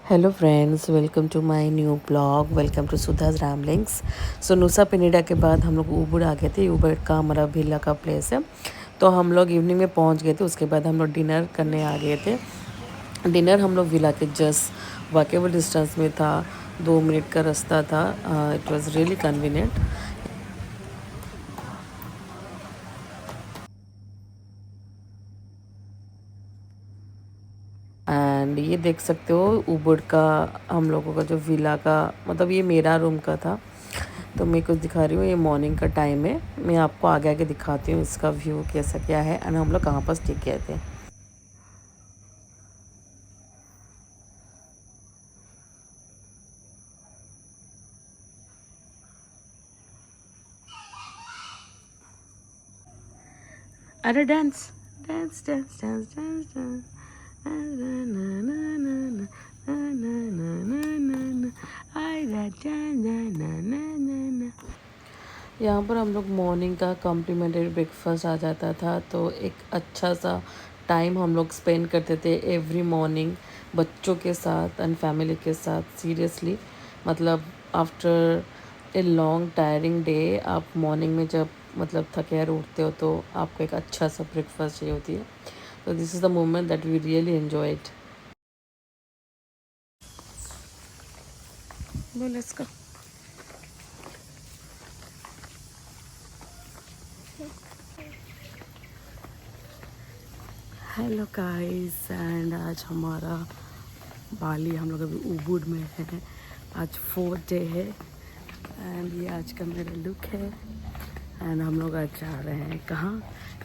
Hello friends, welcome to my new blog. Welcome to Sudha's ramblings. So Nusa Penida के बाद हम लोग ऊबड़ आ गए थे। ऊबड़ का हमारा विला का प्लेस है, तो हम लोग इवनिंग में पहुंच गए थे। उसके बाद हम लोग डिनर करने आ गए थे। डिनर हम लोग विला के जस्ट वॉकेबल डिस्टेंस में था, 2 मिनट का रास्ता था। It was really convenient. And ये देख सकते हो ऊबड़ का हम लोगों का जो विला का, मतलब ये मेरा रूम का था। तो मैं कुछ दिखा रही हूँ, ये मॉर्निंग का टाइम है। मैं आपको आगे आगे दिखाती हूँ इसका व्यू कैसा क्या है। एंड हम लोग कहाँ पर स्टे किए थे। अरे dance dance dance dance dance dance. यहाँ पर हम लोग मॉर्निंग का कॉम्प्लीमेंट्री ब्रेकफास्ट आ जाता था, तो एक अच्छा सा टाइम हम लोग स्पेंड करते थे एवरी मॉर्निंग बच्चों के साथ एंड फैमिली के साथ। सीरियसली, मतलब after a long tiring day आप मॉर्निंग में जब मतलब थके हार उठते हो तो आपको एक अच्छा सा ब्रेकफास्ट चाहिए होती है। तो this is the moment that we really enjoy it. बोल इसका। हेलो गाइस, एंड आज हमारा बाली, हम लोग अभी उबुड में है। आज 4th डे है एंड ये आज का मेरा लुक है। एंड हम लोग आज जा रहे हैं कहाँ,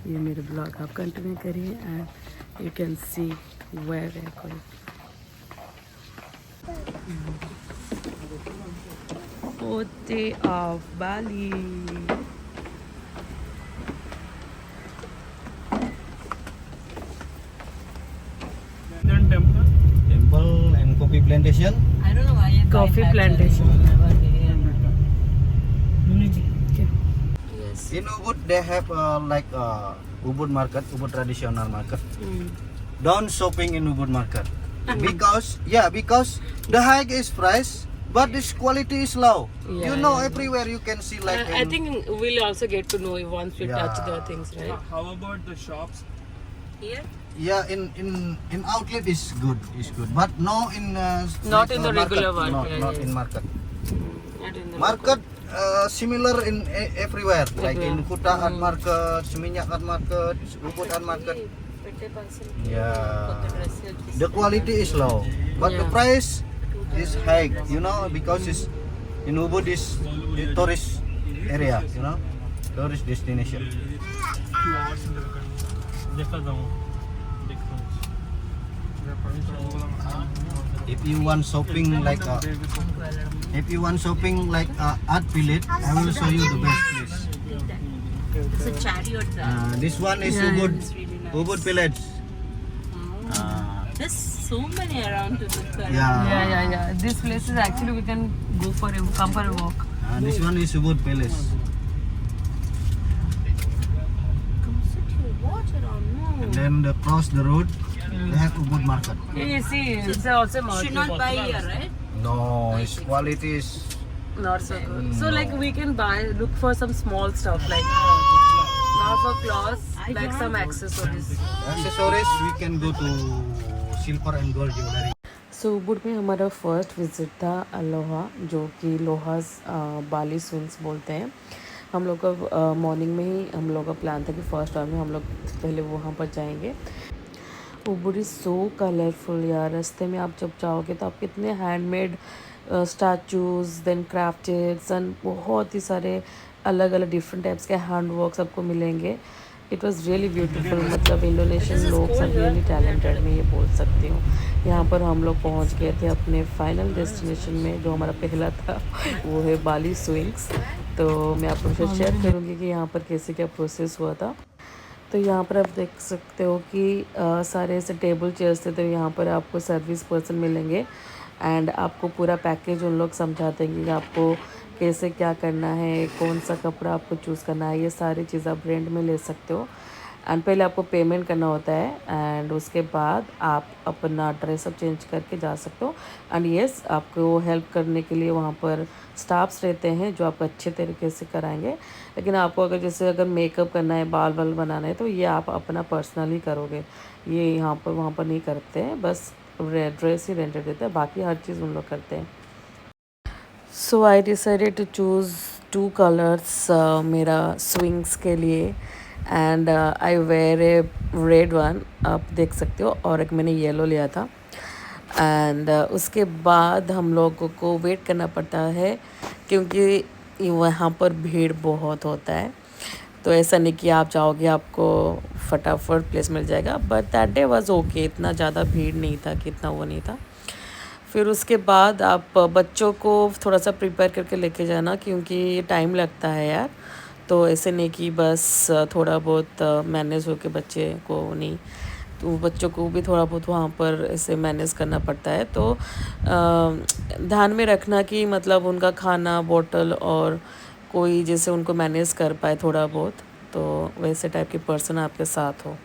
ये मेरे ब्लॉग आप कंटिन्यू करिए and you can see where we are going. 4th day of Bali. Temple and coffee plantation. I don't know why you Coffee buy plantation. never here. Yes. In Ubud, they have Ubud market, Ubud traditional market. Don't shopping in Ubud market because the high is price, but this quality is low. Yeah, You know, yeah. everywhere you can see like. I think we'll also get to know once we touch the Yeah. things, right? How about the shops? Here? Yeah, in outlet is good, but no in Not in the market. regular one. Not, Yeah, not yeah. in market. Not in the Market similar in everywhere, like in Kuta art market, Seminyak art market, Ubud art market. Yeah, the quality is low, but the Yeah. price is high. You know, because it's in Ubud is the tourist area. You know, tourist destination. देखा जाऊँ देखता हूँ If you want shopping like art village, I will show you the best place. It's a chariot there. This one is Yeah, Ubud, It's really nice. Ubud village. There's so many around to look around. Yeah. This place is actually we can go for come for a walk. This one is Ubud Palace. Come sit here, watch around. No. And then across the road, they have Ubud market. You see, it's also Should not buy here, right? No, its quality is not so good. So like we can look for some small stuff like not for clothes, like some accessories. accessories. We can go to silver and gold jewelry. सो उबुड में हमारा first visit था Aloha, जो कि लोहास बाली swings बोलते हैं। हम लोग का मॉर्निंग में ही हम लोग का प्लान था कि फर्स्ट आवर में हम लोग पहले वहाँ पर जाएंगे। उबुड इज़ सो कलरफुल यार। रास्ते में आप जब जाओगे तो आप कितने हैंडमेड स्टैचूज़, देन क्राफ्टेड्स एंड बहुत ही सारे अलग अलग डिफरेंट टाइप्स के हैंड वर्क आपको मिलेंगे। It was really beautiful. मतलब इंडोनेशियन लोग सब रियली टैलेंटेड, मैं ये बोल सकती हूँ। यहाँ पर हम लोग पहुँच गए थे अपने फाइनल डेस्टिनेशन में, जो हमारा पहला था वो है बाली स्विंग्स। तो मैं आपको फिर शेयर करूँगी कि यहाँ पर कैसे क्या प्रोसेस हुआ था। तो यहाँ पर आप देख सकते हो कि सारे ऐसे टेबल चेयर्स थे। तो यहाँ पर आपको सर्विस पर्सन मिलेंगे एंड आपको पूरा पैकेज उन लोग समझाते हैं कि आपको कैसे क्या करना है, कौन सा कपड़ा आपको चूज़ करना है। ये सारी चीज़ आप रेंट में ले सकते हो एंड पहले आपको पेमेंट करना होता है एंड उसके बाद आप अपना ड्रेस अप चेंज करके जा सकते हो। एंड येस, आपको हेल्प करने के लिए वहाँ पर स्टाफ्स रहते हैं जो आपको अच्छे तरीके से कराएंगे। लेकिन आपको अगर मेकअप करना है, बाल वाल बनाना है, तो ये आप अपना पर्सनली करोगे। ये यहाँ पर वहाँ पर नहीं करते हैं, बस ड्रेस ही रेंटेड देते हैं, बाकी हर चीज़ उन लोग करते हैं। So I decided to choose 2 colours मेरा स्विंग्स के लिए and I wear a red one, आप देख सकते हो, और एक मैंने येलो लिया था। एंड उसके बाद हम लोगों को वेट करना पड़ता है क्योंकि वहाँ पर भीड़ बहुत होता है। तो ऐसा नहीं कि आप जाओगे आपको फटाफट प्लेस मिल जाएगा, but that day was okay, इतना ज़्यादा भीड़ नहीं था कि इतना वो नहीं था। फिर उसके बाद आप बच्चों को थोड़ा सा प्रिपेयर करके लेके जाना क्योंकि टाइम लगता है यार। तो ऐसे नहीं कि बस थोड़ा बहुत मैनेज हो के बच्चे को नहीं, तो बच्चों को भी थोड़ा बहुत वहाँ पर ऐसे मैनेज करना पड़ता है। तो ध्यान में रखना कि मतलब उनका खाना बॉटल और कोई जैसे उनको मैनेज कर पाए थोड़ा बहुत, तो वैसे टाइप की पर्सन आपके साथ हो।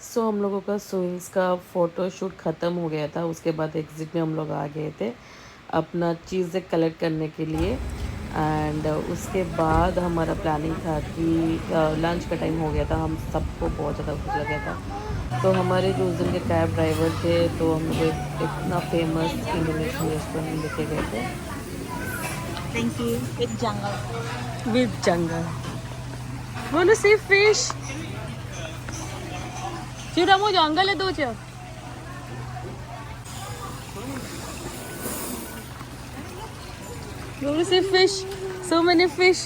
सो हम लोगों का स्विंग्स का फ़ोटो शूट ख़त्म हो गया था। उसके बाद एग्ज़िट में हम लोग आ गए थे अपना चीज़ें कलेक्ट करने के लिए। एंड उसके बाद हमारा प्लानिंग था कि लंच का टाइम हो गया था, हम सबको बहुत ज़्यादा भूख लगा था। तो हमारे जो उस दिन के कैब ड्राइवर थे, तो हम लोग इतना फेमस इंडोनेशियन रेस्टोरेंट में लेके गए थे। Thank you. With jungle. With jungle. Want to see fish? Sudah mau jungle itu aja. You want to see fish? So many fish.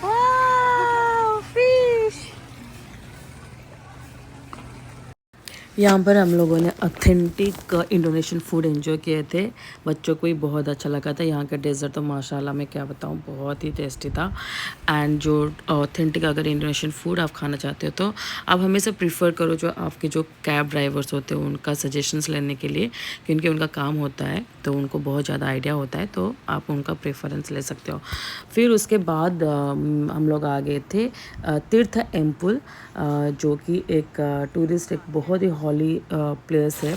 Wow, fish. यहाँ पर हम लोगों ने ऑथेंटिक इंडोनेशियन फूड एंजॉय किए थे। बच्चों को भी बहुत अच्छा लगा था। यहाँ का डेज़र्ट तो माशाल्लाह मैं क्या बताऊँ, बहुत ही टेस्टी था। एंड जो ऑथेंटिक अगर इंडोनेशियन फूड आप खाना चाहते हो तो आप हमेशा प्रीफर करो जो आपके जो कैब ड्राइवर्स होते हैं उनका सजेशंस लेने के लिए, क्योंकि उनका काम होता है तो उनको बहुत ज़्यादा आइडिया होता है, तो आप उनका प्रेफरेंस ले सकते हो। फिर उसके बाद हम लोग आ गए थे तीर्थ एम्पुल, जो कि एक टूरिस्ट एक बहुत ही हॉली प्लेस है।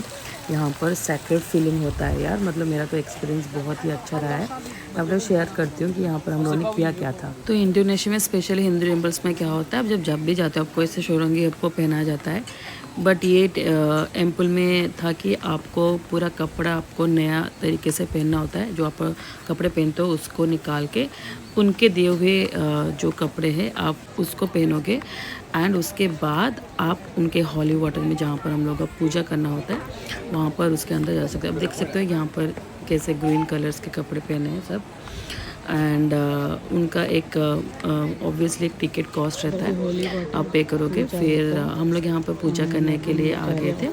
यहाँ पर सैक्रेड फीलिंग होता है यार, मतलब मेरा तो एक्सपीरियंस बहुत ही अच्छा रहा है। मैं आपको शेयर करती हूँ कि यहाँ पर हम लोगों ने किया क्या था। तो इंडोनेशिया में स्पेशली हिंदू टेम्पल्स में क्या होता है, आप जब भी जाते हो आपको ऐसे शोरंगी आपको पहनाया जाता है, बट ये टेम्पल में था कि आपको पूरा कपड़ा आपको नया तरीके से पहनना होता है। जो आप कपड़े पहनते हो उसको निकाल के उनके दिए हुए जो कपड़े हैं आप उसको पहनोगे एंड उसके बाद आप उनके हॉली वाटर में जहाँ पर हम लोग का पूजा करना होता है वहाँ पर उसके अंदर जा सकते हो। अब देख सकते हो यहाँ पर कैसे ग्रीन कलर्स के कपड़े पहने हैं सब एंड उनका एक ऑब्वियसली एक टिकट कॉस्ट रहता है, आप पे करोगे। फिर हम लोग यहाँ पर पूजा करने के लिए आ गए थे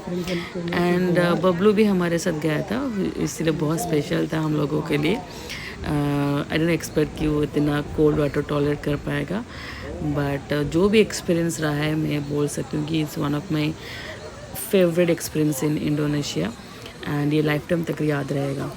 एंड बबलू भी हमारे साथ गया था, इसलिए बहुत स्पेशल था हम लोगों के लिए। आई डोंट एक्सपेक्ट कि वो इतना कोल्ड वाटर टॉलरेट कर पाएगा, बट जो भी एक्सपीरियंस रहा है मैं बोल सकती हूँ कि it's one of my favourite experience in Indonesia and ये लाइफ टाइम तक याद रहेगा।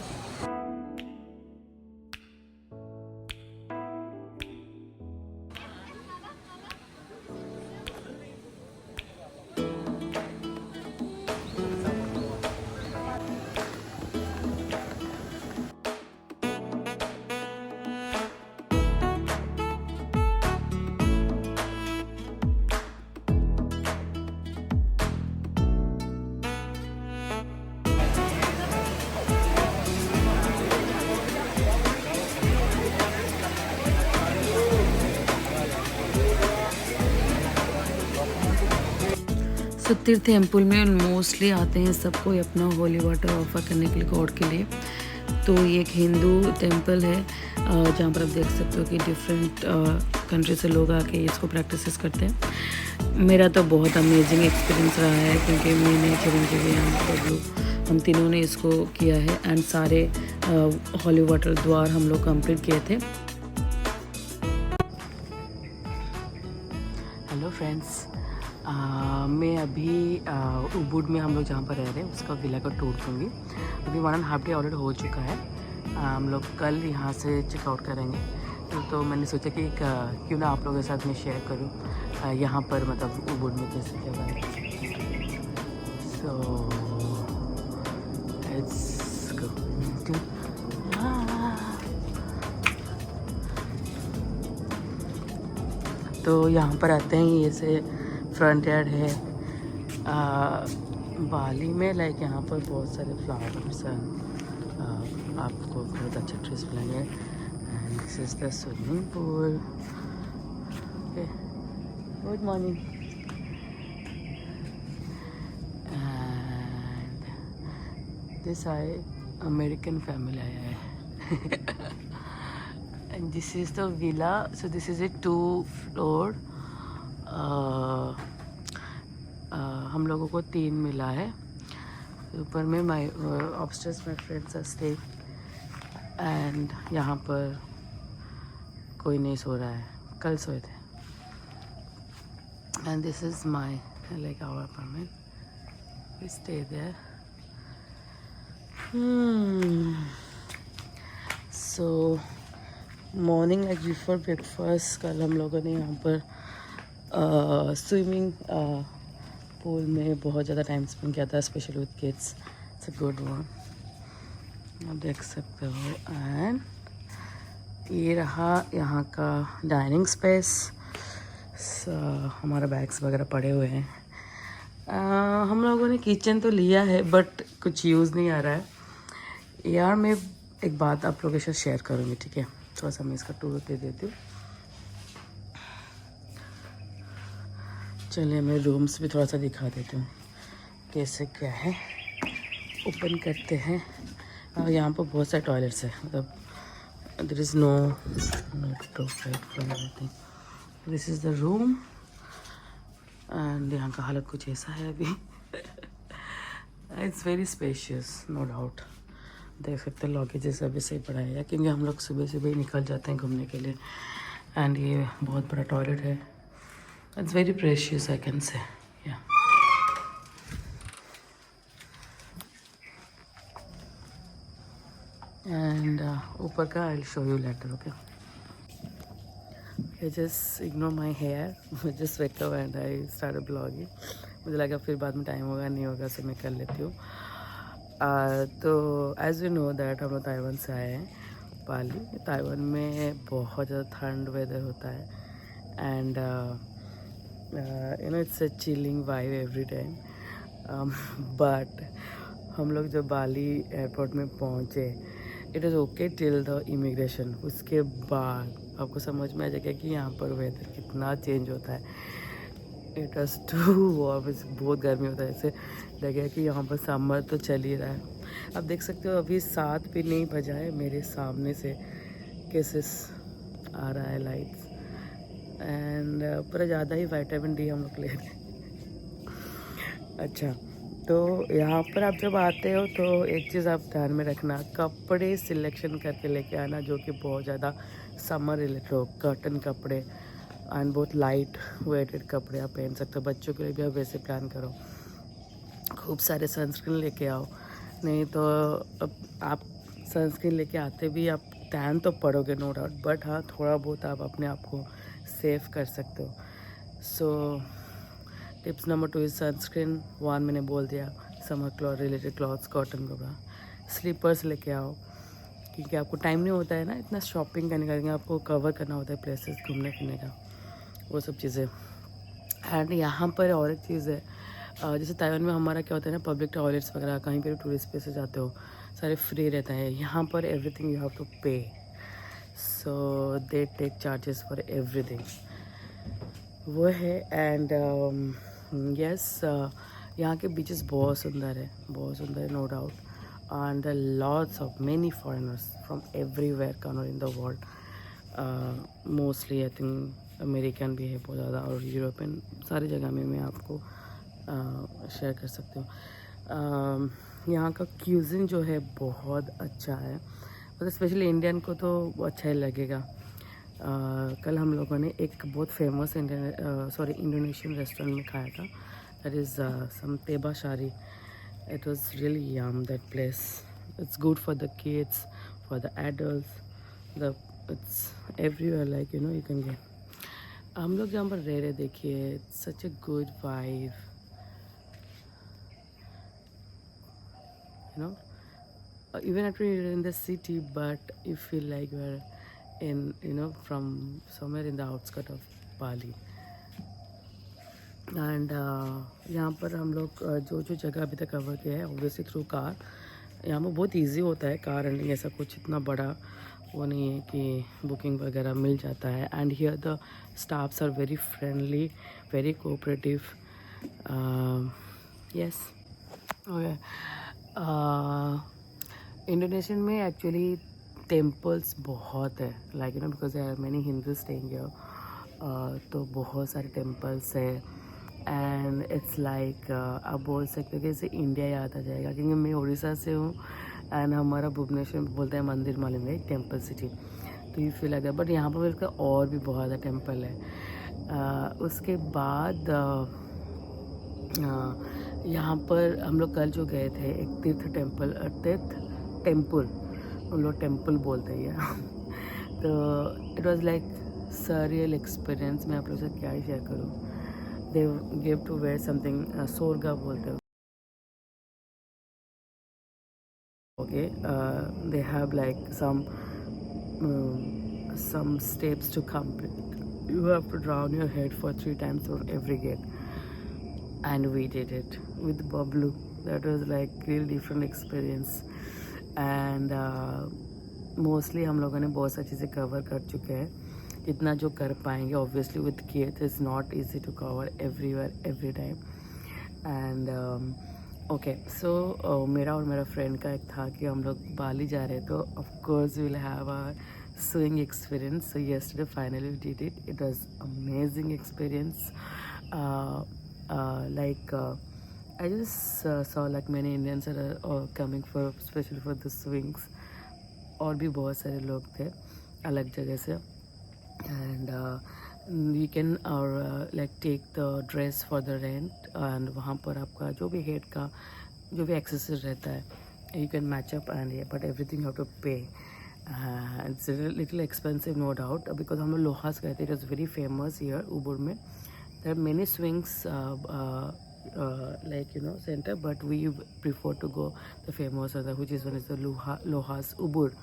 तीर्थ टेम्पल में मोस्टली आते हैं सबको अपना होली वाटर ऑफर करने के लिए गॉड के लिए। तो ये एक हिंदू टेम्पल है जहाँ पर आप देख सकते हो कि डिफरेंट कंट्री से लोग आके इसको प्रैक्टिस करते हैं। मेरा तो बहुत अमेजिंग एक्सपीरियंस रहा है क्योंकि मैंने चिरंजीवी हम तीनों ने इसको किया है एंड सारे होली वाटर द्वार हम लोग कंप्लीट किए थे। हेलो फ्रेंड्स, मैं अभी उबुड में हम लोग जहाँ पर रह रहे हैं उसका विला का टूर दूँगी। अभी 1.5 डे ऑलरेडी हो चुका है, हम लोग कल यहाँ से चेकआउट करेंगे। तो मैंने सोचा कि क्यों ना आप लोगों के साथ मैं शेयर करूँ यहाँ पर मतलब उबुड में कैसे क्या बात है। So let's go. तो यहाँ पर आते हैं, ये से फ्रंट यार्ड है बाली में। लाइक यहाँ पर बहुत सारे फ्लावर्स हैं, आपको बहुत अच्छे ट्रीज मिलेंगे। And this is the swimming pool. Good morning. And this आई अमेरिकन फैमिली आया है। And this is the villa. So this is a 2 floor. हम लोगों को 3 मिला है। ऊपर में my upstairs my friends are stay and यहाँ पर कोई नहीं सो रहा है, कल सोए थे। And this is my like our apartment, we stay there. So morning like before breakfast कल हम लोगों ने यहाँ पर स्विमिंग पूल में बहुत ज़्यादा टाइम स्पेंड किया था, specially with kids. It's a good one, आप देख सकते हो। एंड ये रहा यहाँ का डाइनिंग स्पेस। हमारा बैग्स वगैरह पड़े हुए हैं। हम लोगों ने किचन तो लिया है बट कुछ यूज़ नहीं आ रहा है यार। मैं एक बात आप लोगों के साथ शेयर करूँगी, ठीक है? थोड़ा सा मैं इसका टूर दे देती हूँ। चलिए मैं रूम्स भी थोड़ा सा दिखा देती हूँ कैसे क्या है। ओपन करते हैं। यहाँ पर बहुत सारे टॉयलेट्स हैं, मतलब there is no provide for everything. This is the room and यहाँ का हालत कुछ ऐसा है अभी। It's very spacious, no doubt. देख सकते हैं लॉकेजेस अभी सही पड़ा है क्योंकि हम लोग सुबह सुबह ही निकल जाते हैं घूमने के लिए। एंड ये बहुत बड़ा टॉयलेट है। It's very precious, I can say. Yeah. And ऊपर का I'll show you later, okay? I just ignore my hair. I just wake up and I started vlogging. मुझे लगा फिर बाद में टाइम होगा नहीं होगा, so मैं कर लेती हूँ। तो as you know that हम लोग ताइवान से आए हैं, बाली। ताइवान में बहुत ज़्यादा ठंड वेदर होता है and you know it's a chilling vibe every time. But हम लोग जब बाली एयरपोर्ट में पहुँचे, it is okay till the immigration. उसके बाद आपको समझ में आ जाएगा कि यहाँ पर वेदर कितना चेंज होता है। इट वॉज टू वॉर्म, बहुत गर्मी होता है। ऐसे लगे कि यहाँ पर समर तो चल ही रहा है। आप देख सकते हो अभी 7 भी नहीं बजा है, मेरे सामने से केसेस आ रहा है लाइट्स, एंड पर ज़्यादा ही विटामिन डी हम लोग ले रहे हैं। अच्छा, तो यहाँ पर आप जब आते हो तो एक चीज़ आप ध्यान में रखना, कपड़े सिलेक्शन करके लेके आना जो कि बहुत ज़्यादा समर रिलेटेड हो। कॉटन कपड़े एंड बहुत लाइट वेटेड कपड़े आप पहन सकते हो। बच्चों के लिए भी आप वैसे प्लान करो। खूब सारे सनस्क्रीन लेके आओ, नहीं तो अब आप सनस्क्रीन लेके आते भी आप टैन तो पड़ोगे नो डाउट, बट हाँ थोड़ा बहुत आप अपने आप को सेव कर सकते हो। सो टिप्स नंबर 2 इज सनस्क्रीन। 1 मैंने बोल दिया, summer cloth related clothes, cotton कपड़ा, स्लीपर्स लेके आओ क्योंकि आपको टाइम नहीं होता है ना इतना शॉपिंग करने का, आपको कवर करना होता है प्लेसेस घूमने फिरने का, वो सब चीज़ें। एंड यहाँ पर और एक चीज़ है, जैसे ताइवान में हमारा क्या होता है ना, पब्लिक टॉयलेट्स वगैरह कहीं पर टूरिस्ट प्लेस जाते हो सारे फ्री रहता है। यहाँ पर everything you have to pay, so they take charges for everything, वो है। एंड यस, यहाँ के बीचेस बहुत सुंदर है, बहुत सुंदर है, no doubt. And lots of many foreigners from everywhere corner in the world, mostly I think American भी है बहुत ज़्यादा, और यूरोपियन, सारी जगह में मैं आपको शेयर कर सकती हूँ। यहाँ का क्यूजिन जो है बहुत अच्छा है, मतलब स्पेशली इंडियन को तो अच्छा ही लगेगा। कल हम लोगों ने एक बहुत फेमस इंडोनेशियन रेस्टोरेंट में खाया था, दैट इज़ सम तेबा शारी। It was really yum that place. It's good for the kids, for the adults, it's everywhere, like you know you can get. हम लोग जहाँ पर रह रहे, देखिए such a good vibe, you know, even after you're in the city, but you feel like you're in, you know, from somewhere in the outskirts of Bali. And यहाँ पर हम लोग जो जो जगह अभी तक कवर किया है ऑब्वियसली थ्रू कार। यहाँ पर बहुत इजी होता है कार रेंटिंग, ऐसा कुछ इतना बड़ा वो नहीं है कि बुकिंग वगैरह मिल जाता है। And here the staffs are very friendly, very cooperative. Yes, okay. Indonesian में एक्चुअली टेम्पल्स बहुत है, like you know, because there are many Hindu staying here, तो बहुत सारे टेम्पल्स है। एंड इट्स लाइक आप बोल सकते हो कि जैसे इंडिया याद आ जाएगा, क्योंकि मैं उड़ीसा से हूँ एंड हमारा भुवनेश्वर में बोलते हैं मंदिर मालिनी है, टेम्पल सिटी, तो you feel like that. But यहाँ पर इसका और भी बहुत ज़्यादा टेम्पल है। उसके बाद यहाँ पर हम लोग कल जो गए थे एक तीर्थ टेम्पल हम लोग टेम्पल बोलते हैं तो it was like surreal experience. मैं आप लोगों से क्या ही शेयर करूँ। They give to wear something, सोरगा बोलते हैं, okay. They have like some steps to complete. You have to drown your head for 3 times for every gate. And we did it with Bablu. That was like really different experience. And mostly हम लोगों ने बहुत सारी चीज़ें cover कर चुके हैं, इतना जो कर पाएंगे। Obviously with kids is not easy to cover everywhere every time. And okay, so मेरा और मेरा फ्रेंड का एक था कि हम लोग बाली जा रहे, तो of course we will have a swimming experience. So yesterday finally we did it. It was amazing experience. I just saw like many Indians are coming for especially for the swings. और भी बहुत सारे लोग थे अलग जगह से। एंड यू कैन और like take the dress for the rent, एंड वहाँ पर आपका जो भी हेड का जो भी एक्सेसरीज रहता है you can match up, and but everything you have to pay. It's little expensive no doubt, because हम लोग लोहास गए थे, it is very famous here Ubud में। There are many swings like you know center, but we prefer to go the famous other which is one is the Lohas Ubud,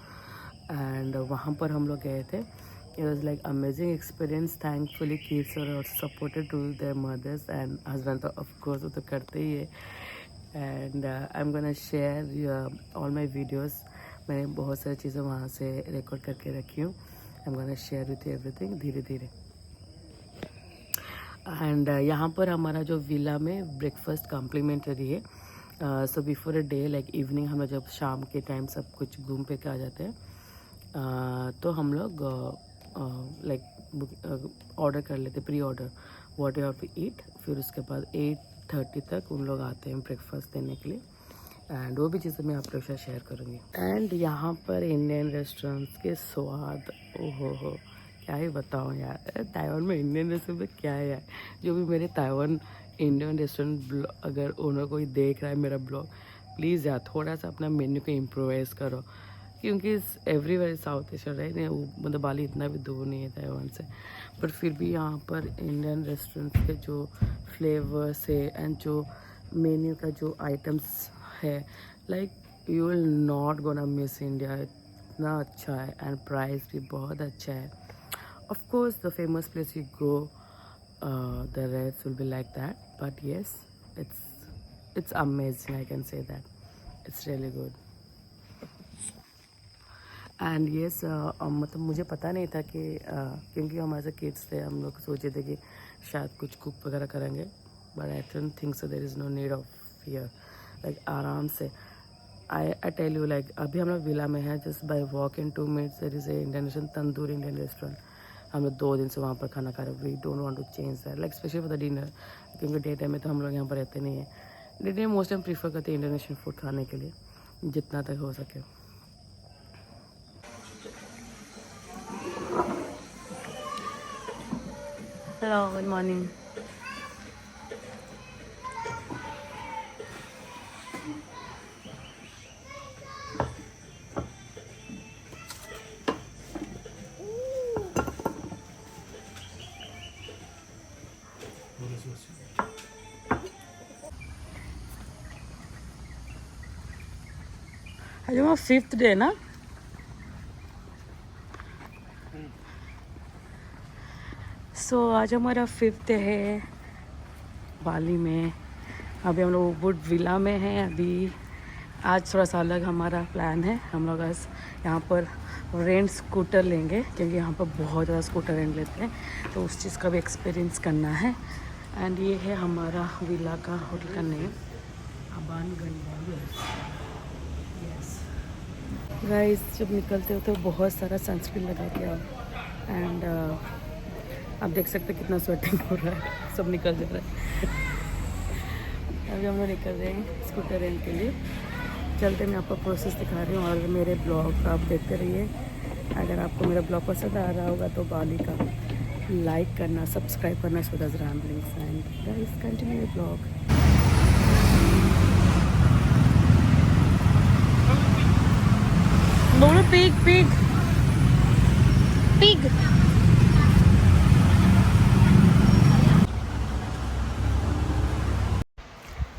and वहाँ पर हम लोग गए थे। It was like amazing experience. Thankfully kids are supported to their mothers, and husband तो of course वो तो करते ही है and I am gonna share all my videos. मैंने बहुत सारी चीज़ें वहाँ से रिकॉर्ड करके रखी हूँ. I am gonna share with everything धीरे धीरे. एंड यहाँ पर हमारा जो विला में ब्रेकफास्ट कॉम्प्लीमेंट्री है. So before a day like evening हम लोग जब शाम के टाइम सब कुछ घूम फिर के आ जाते हैं, तो हम लोग लाइक ऑर्डर कर लेते, preorder what you have to eat. फिर उसके बाद 8:30 तक उन लोग आते हैं ब्रेकफास्ट देने के लिए. एंड वो भी चीज़ें मैं आप लोग के साथ शेयर करूँगी. एंड यहाँ पर इंडियन रेस्टोरेंट्स के स्वाद, ओहो क्या ही बताऊँ यार. ताइवान में इंडियन रेस्टोरेंट में क्या है यार. जो भी मेरे ताइवान इंडियन रेस्टोरेंट अगर ओनर कोई देख रहा है मेरा ब्लॉग, प्लीज़ यार थोड़ा सा अपना मेन्यू को इम्प्रोवाइज़ करो, क्योंकि एवरीवेयर साउथ एशिया राइट. मतलब बाली इतना भी दूर नहीं है ताइवान से, बट फिर भी यहाँ पर इंडियन रेस्टोरेंट्स के जो फ्लेवर्स है एंड जो मेन्यू का जो आइटम्स है, like you will not gonna miss India. इतना अच्छा है एंड प्राइस भी बहुत अच्छा है. Of course the famous place you go the rates will be like that, but yes it's amazing. I can say that it's really good. And yes मतलब मुझे पता नहीं था कि क्योंकि हमारे से किड्स थे, हम लोग सोचे थे कि शायद कुछ कुक वगैरह करेंगे, but I don't think so. There is no need of fear. Like आराम से आई टेल यू, लाइक अभी हम लोग विला में हैं, just by walk in 2 minutes there is a Indian tandoor Indian restaurant. हम लोग 2 दिन से वहाँ पर खाना खा रहे. We don't want to change that, like specially for the dinner, क्योंकि डे टाइम में तो हम लोग यहाँ पर रहते नहीं हैं. Day time most time prefer करते हैं इंडोनेशियन फूड खाने के लिए जितना तक हो सके. Hello, good morning. आज हमारा 5th डे ना. सो आज हमारा 5th डे है बाली में. अभी हम लोग वुड विला में हैं. अभी आज थोड़ा सा अलग हमारा प्लान है. हम लोग आज यहाँ पर रेंट स्कूटर लेंगे, क्योंकि यहाँ पर बहुत ज़्यादा स्कूटर रेंट लेते हैं, तो उस चीज़ का भी एक्सपीरियंस करना है. एंड ये है हमारा विला का होटल का नेम, अबानगंज. यस गाइस, जब निकलते हो तो बहुत सारा सनस्क्रीन लगा के आओ. एंड आप देख सकते हैं कितना स्वेटिंग हो रहा है, सब निकल जा रहा है. अभी हम लोग निकल रहे हैं स्कूटर रेंट के लिए. चलते मैं आपको प्रोसेस दिखा रही हूँ, और मेरे ब्लॉग आप देखते रहिए. अगर आपको मेरा ब्लॉग पसंद आ रहा होगा तो बाली का लाइक करना, सब्सक्राइब करना Sudha's ramblings. And guys continue blog. बोलो pig pig pig.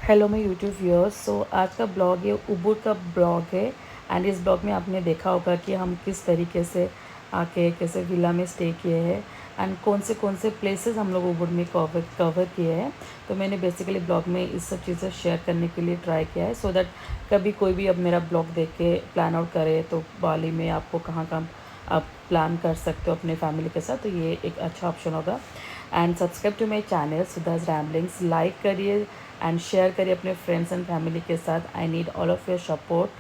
Hello my YouTube viewers. So आज का ब्लॉग ये उबुड का ब्लॉग है. एंड इस ब्लॉग में आपने देखा होगा कि हम किस तरीके से आके कैसे विला में स्टे किए हैं एंड कौन से प्लेसेस हम लोग उबुड में कवर किए हैं. तो मैंने बेसिकली ब्लॉग में इस सब चीज़ें शेयर करने के लिए ट्राई किया है, सो दैट कभी कोई भी अब मेरा ब्लॉग देख के प्लान आउट करे तो बाली में आपको कहाँ आप प्लान कर सकते हो अपने फैमिली के साथ, तो ये एक अच्छा ऑप्शन होगा. And subscribe to my channel Sudha's ramblings. Like करिए एंड शेयर करिए अपने फ्रेंड्स एंड फैमिली के साथ. I need all of your support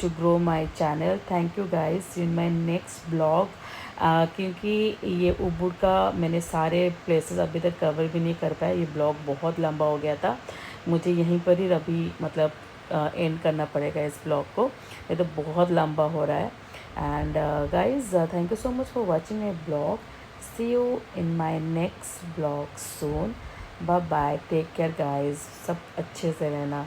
to grow my channel. Thank you guys. In my next blog, क्योंकि ये उबुड का मैंने सारे प्लेसेस अभी तक कवर भी नहीं कर पाया. ये ब्लॉग बहुत लंबा हो गया था, मुझे यहीं पर ही अभी मतलब एंड करना पड़ेगा इस ब्लॉग को, ये तो बहुत लंबा हो रहा है. And guys thank you so much for watching my blog. See you in my next blog soon. Bye bye, take care guys. सब अच्छे से रहना.